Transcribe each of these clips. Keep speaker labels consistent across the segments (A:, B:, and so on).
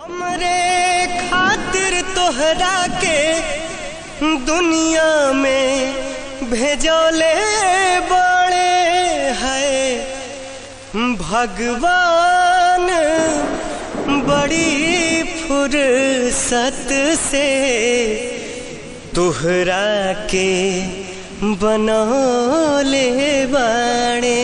A: हमरे खातिर तोहरा के दुनिया में भेजोले बड़े है भगवान, बड़ी फुर्सत से तोहरा के बनौले बड़े।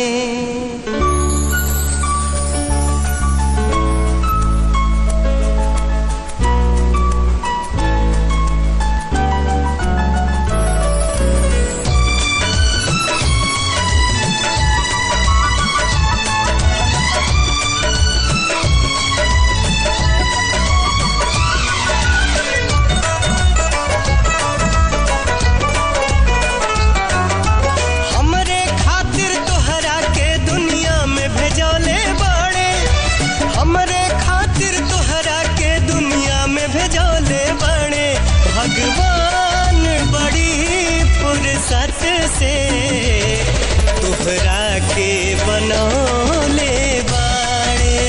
A: भगवान बड़ी फुर्सत से तोहरा के बनौले बाड़े।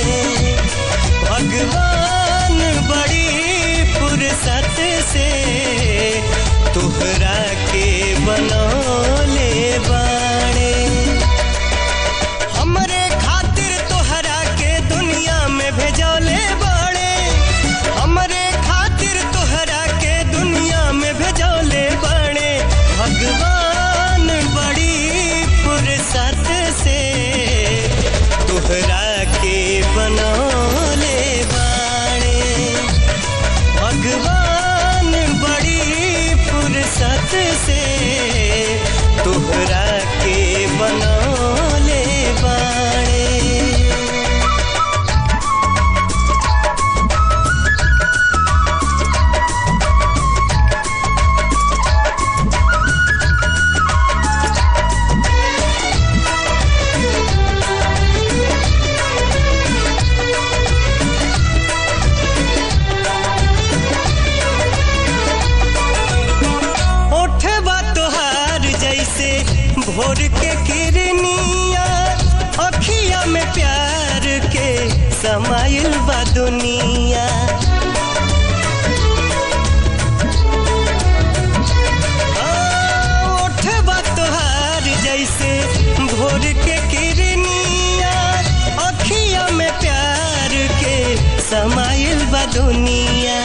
A: भगवान बड़ी फुर्सत से तोहरा के बनौले बाड़े। हमरे खातिर तोहरा के दुनिया में भेजौले बाड़े। हमरे खातिर तोहरा के दुनिया में भेजौले बड़े। भगवान बड़ी फुर्सत से तोहरा के बनौले बड़े। भगवान बड़ी फुर्सत से तोहरा के बनौले बड़े। भोर के किरनिया अखिया में प्यार के समाइल बा दुनिया। ओठवा तोहार जैसे भोर के किरनिया अखिया में प्यार के समाइल बा दुनिया।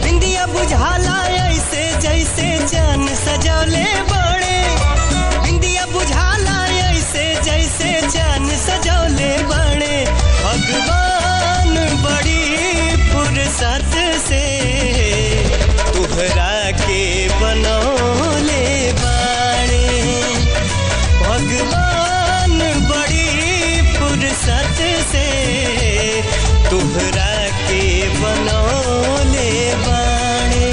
A: बिंदिया बुझाला ऐसे जैसे चांद सजौले बड़े। बुझाला ऐसे जैसे चांद सजौले बड़े। भगवान बड़ी फुर्सत से तोहरा के बनौले बड़े। भगवान बड़ी फुर्सत से तोहरा के बनौले बड़े।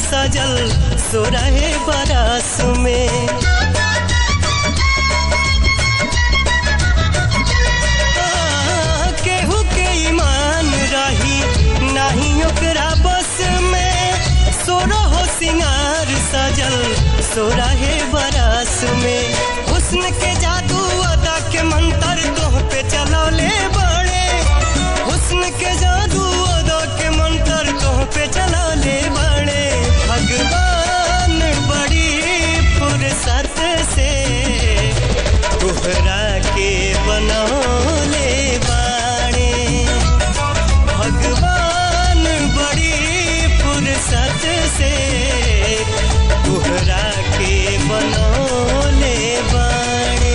A: सजल सोरहे बरस में केहू के ईमान रही नहीं ओकरा बस में। सोरहो सिंगार सजल सोरहे बरस में। हुस्न के जादू अदा के मंतर तोह पे चलौले बड़े। हुस्न के जादू अदा के मंतर तोह पे चलौले बड़े। भगवान बड़ी फुर्सत से तोहरा के बनौले बड़े। भगवान बड़ी फुर्सत से तोहरा के बनौले बड़े।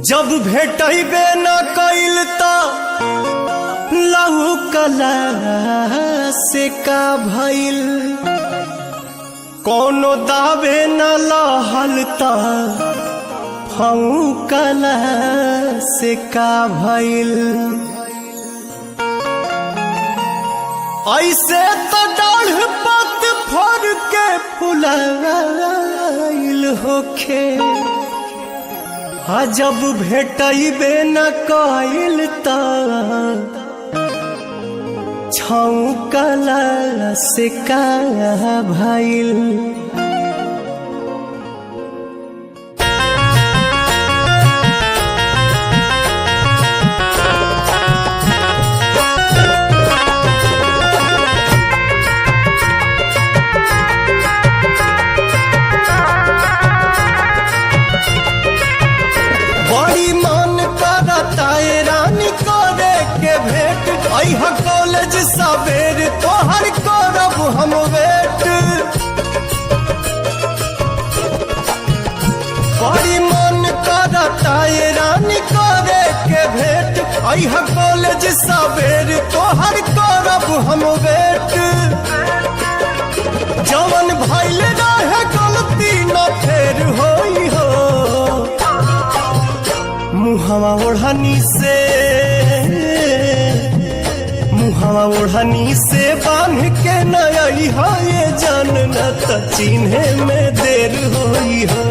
A: जब भेटबे न कइल त से का भइल कोनो दावे न लहलता फौकला से का भइल ऐसे तो डाढ़ पत फर के फुलाइल होखे जब भेटैबे न कइल त छौकला से का भइल कॉलेज सवेर तोहर करब हम वेट बड़ी मन करता ये रानी करे के भेंट अह कॉलेज सवेर तोहर करब हम वेट जवन भइल रहे गलती न फेर होई हो मुहवा ओढ़नी से हवा ओढ़नी से बांध के नई हो ये जान न त चिन्हे में देर होई हो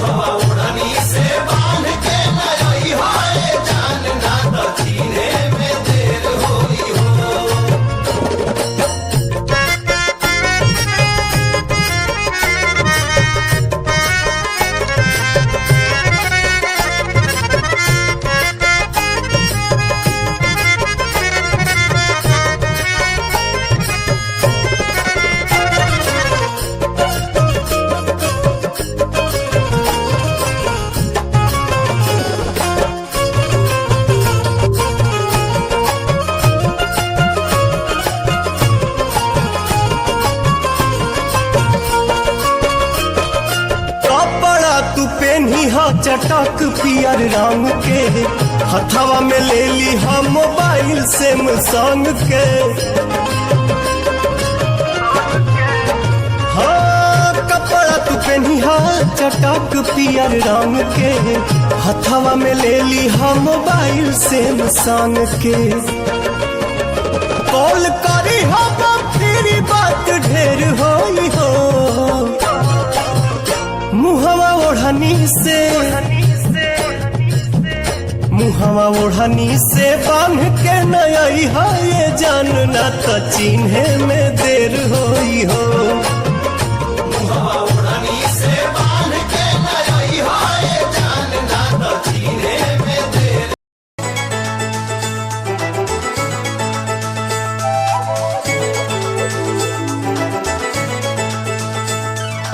A: हवा ओढ़नी से बांध के नई हो ये जान न त चिन्हे में देर होई हो चटक पियर रंग के हथवा में ले ली हम मोबाइल सैमसंग के हाँ कपड़ा तू पहनी चटक पियर रंग के हथवा में ले ली हम मोबाइल सैमसंग के कॉल करी हम फिर बात ढेर होई हो मुहवा ओढ़नी से बांध के नई है ये जान न त चिन्हे में देर होई हो मुहवा ओढ़नी से बांध के नई है ये जान न त चिन्हे में देर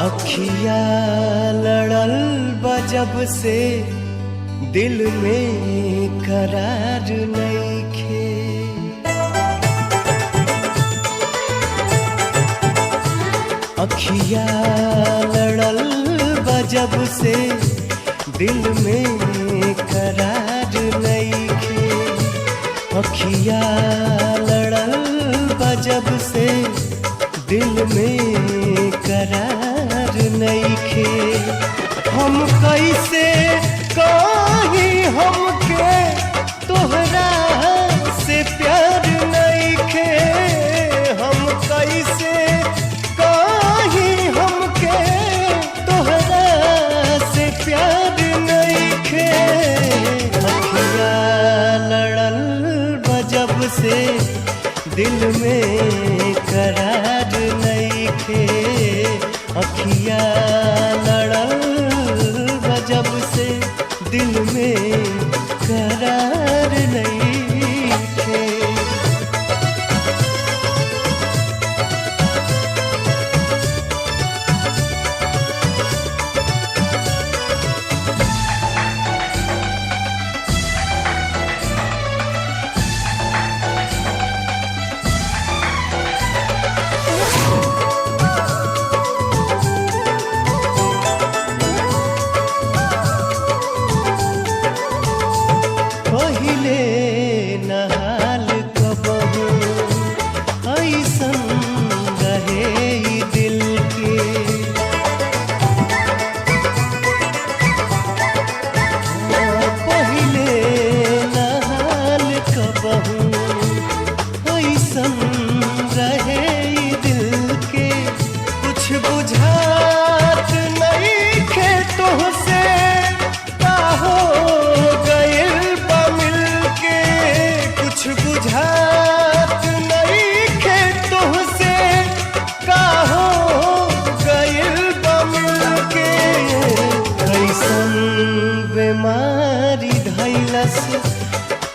A: अखिया लड़ल बजब से दिल में करार नइखे अखिया लड़ल बजब से दिल में करार नइखे अखिया लड़ल बजब से दिल में करार नइखे हम कैसे कहीं हमके तोहरा से प्यार नइखे हम कैसे कहीं हमके तोहरा से प्यार नइखे अखिया लड़ल बजब से दिल में करार नइखे अखिया लड़ल बजब से दिल में करार नइखे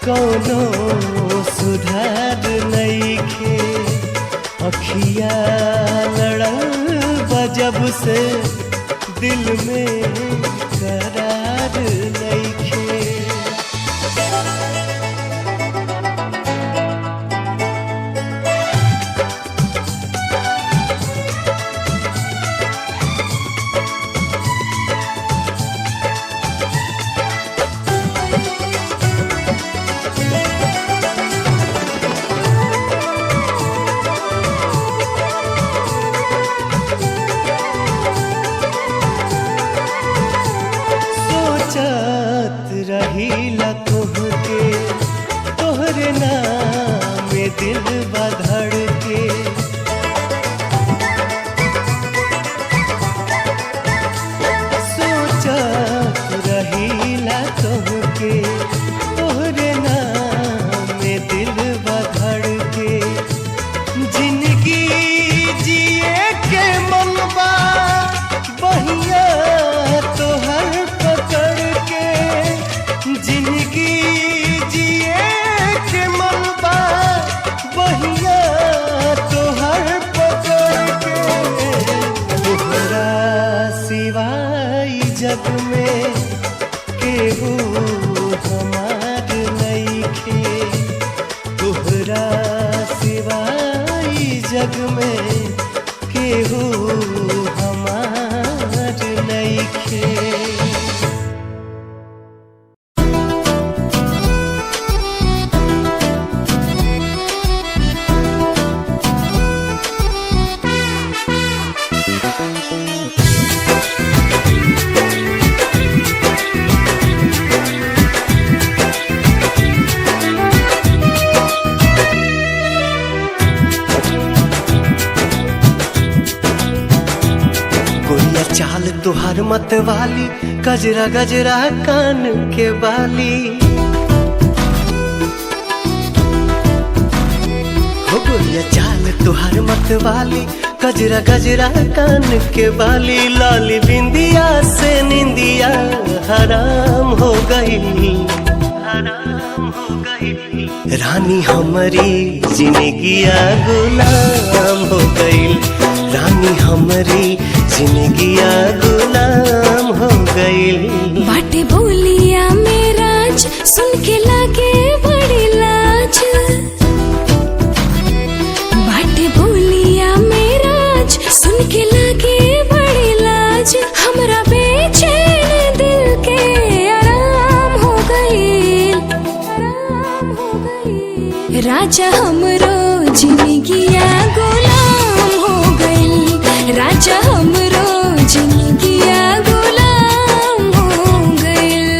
A: कौनो सुधार नइखे, अखिया लड़ल बजब से दिल में करार नइखे। रहीला तोहके, तोहरे नाम में दिल बधड़ के, सोचत रहीला तोहके, तोहरे नाम में दिल बधड़ के। जिंदगी जिए के मनवा बहिया तोहर पकड़ के, जिंदगी जिए के मनवा बहिया तोहर पकड़ के। तोहरा सिवाय जग में केहू हमार नइखे, तोहरा सिवाय जग में केहू हमार नइखे। चाल तुहार मत वाली, गजरा गजरा कान के बाली, हो गोरिया चाल तुहार मत वाली, गजरा गजरा कान के बाली। लाली बिंदिया से निंदिया हराम हो गई, हराम हो गई। रानी हमारी जिंदगिया गुलाम हो गई, रानी हमारी जिंदगिया गुलाम हो गई।
B: बाटे बोलिया मेरा सुन के लागे बड़ी लाज, बाटे बोलिया मेरा सुन के लागे बड़ी लाज। हमरा बेचैन दिल के आराम हो गई, आराम हो गई। राजा हमरो जिंदगिया गुलाम हो गई, राजा हमरो जिंदगिया गुलाम हो गइल।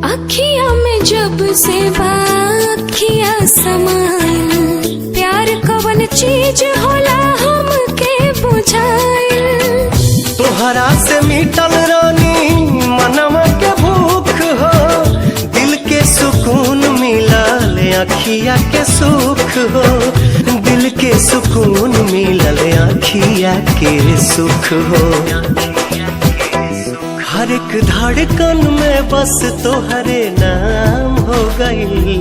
B: अखिया में जब से बाखिया समाइल, प्यार कवन चीज होला हमके बुझाइल।
A: तोहरा से मिटल रानी मनवा के भूख हो, दिल के सुकून मिलल अखिया के सुख हो, दिल के सुकून मिलल अखिया के सुख हो। हर एक धड़कन में बस तोहरे नाम हो गई,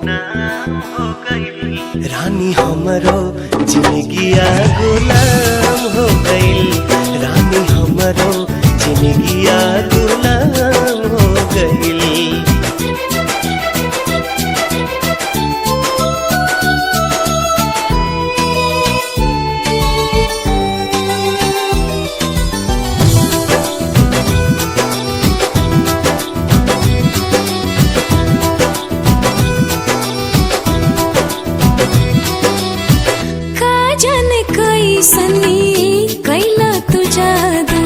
A: नाम हो गई। रानी हमरो जिंदगिया गुलाम हो गई, रानी हमरो जिंदगिया गुलाम हो गई।
B: सनी कैला तू जादू,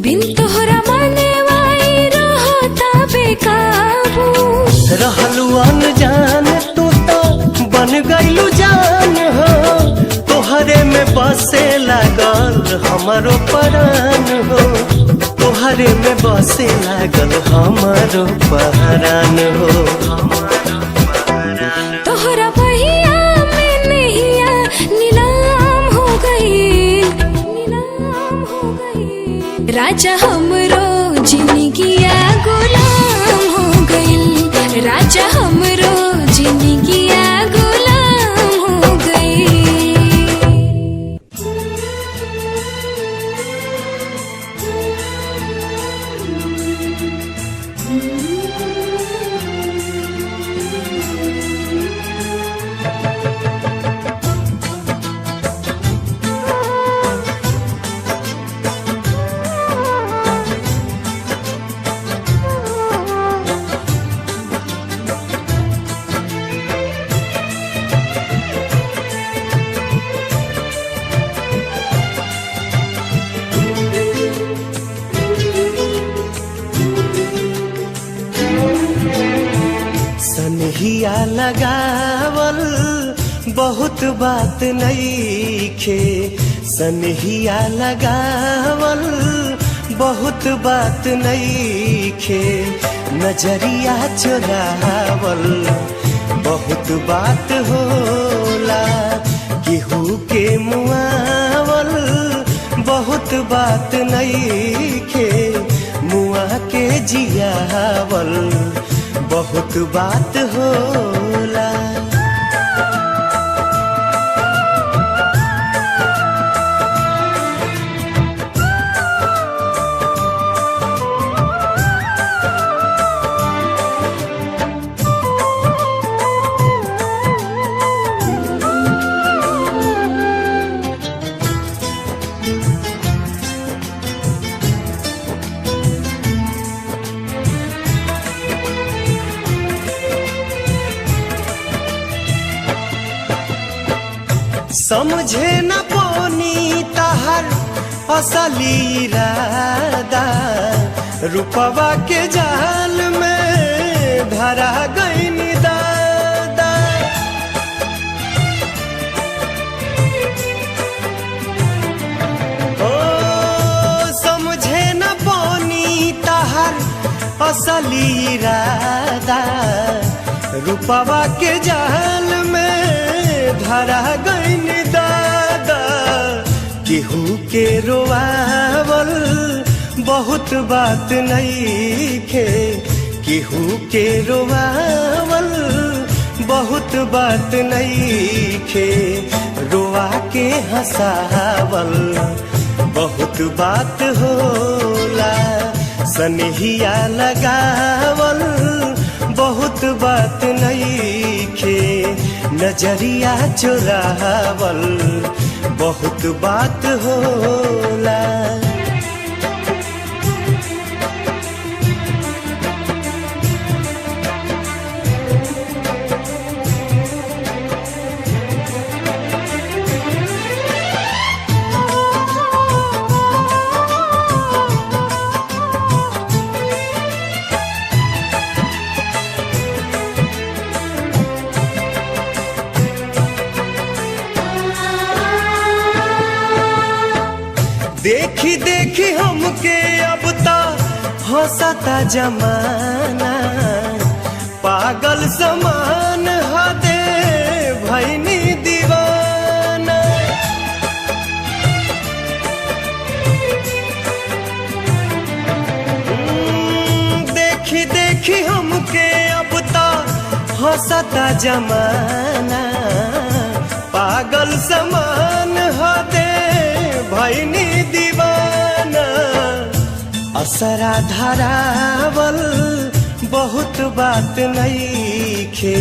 B: बिन तोहरा माने वाई रहता बेकाबू।
A: रहलू अनजान तू तो बन गईलू जान हो, तोहरे में बसे लागल हमारो परान हो। बसे लागल हमारो पहरान हो।
B: तोहरा बहिया में नैया नीलाम हो गई, नीलाम हो गई। राजा हमरो जिंदगिया गुलाम हो गई, राजा हमरो जिंदगिया गुलाम हो गई।
A: सनहिया लगावल बहुत बात नईखे, सनहिया लगावल बहुत बात नईखे। नजरिया चुरावल बहुत बात होला, केहू के मुआवल बहुत बात नईखे। मुआ के जियावल बहुत बात होला। समझे न पानी तहर असली इरादा, रूपवा के जाल में धरा गई दादा। ओ समझे न पानी तहर असली इरादा, रूपवा के जाल में धरा गई दादा। केहू के रोआवल बहुत बात नईखे, केहू के रोआवल बहुत बात नईखे। रोआ के हंसावल बहुत बात होला, सनहिया लगावल बहुत बात नईखे। नजरिया चुरावल बहुत बात होला। देखी देखी हमके अब ता हंसता जमाना, पागल समान हदे भैनी दीवाना। देखी देखी हमके अब ता हंसता जमाना, पागल समान हदे भैनी दीवाना। असरा धरावल बहुत बात नईखे,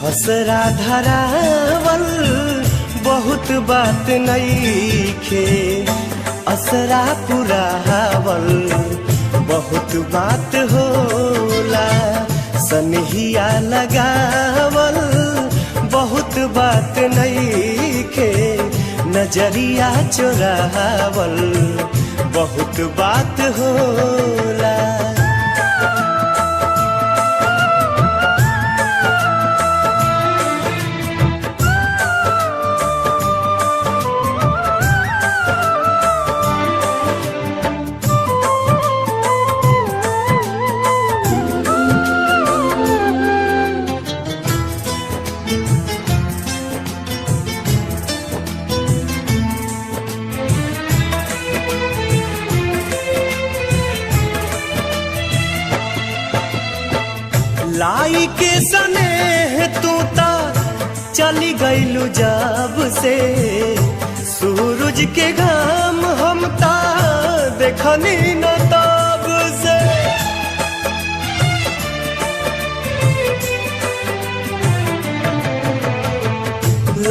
A: असरा धरावल बहुत बात नईखे। असरा पुरावल बहुत बात होला, सनहिया लगावल बहुत बात नईखे। नजरिया चुरावल बहुत बात होला। लाई के सने तू ता चली गईलू जब से सूरज के घाम हम ता देखनी न तब से।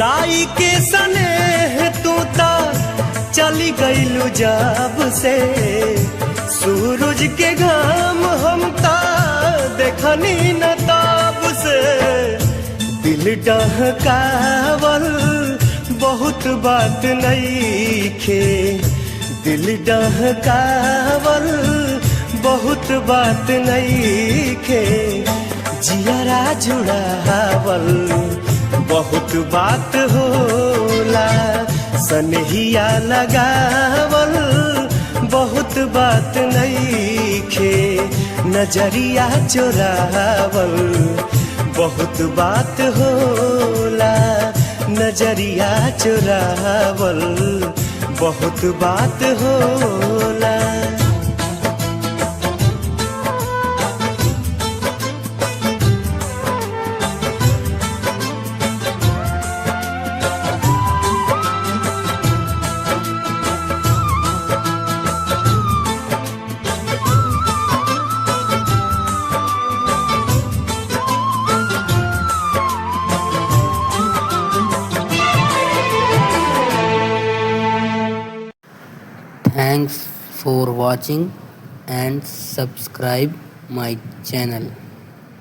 A: लाई के सने तू ता चली गईलू जब से सूरज के घाम हम ता देखनी न तब से। दिल डहकावल बहुत बात नईखे, दिल डहकावल बहुत बात नईखे, जियरा जुड़ावल बहुत बात होला, सनहिया लगावल बहुत बात नईखे, नजरिया चोरावल बहुत बात होला, नजरिया चुरावल बहुत बात होला।
C: Thanks for watching and subscribe my channel.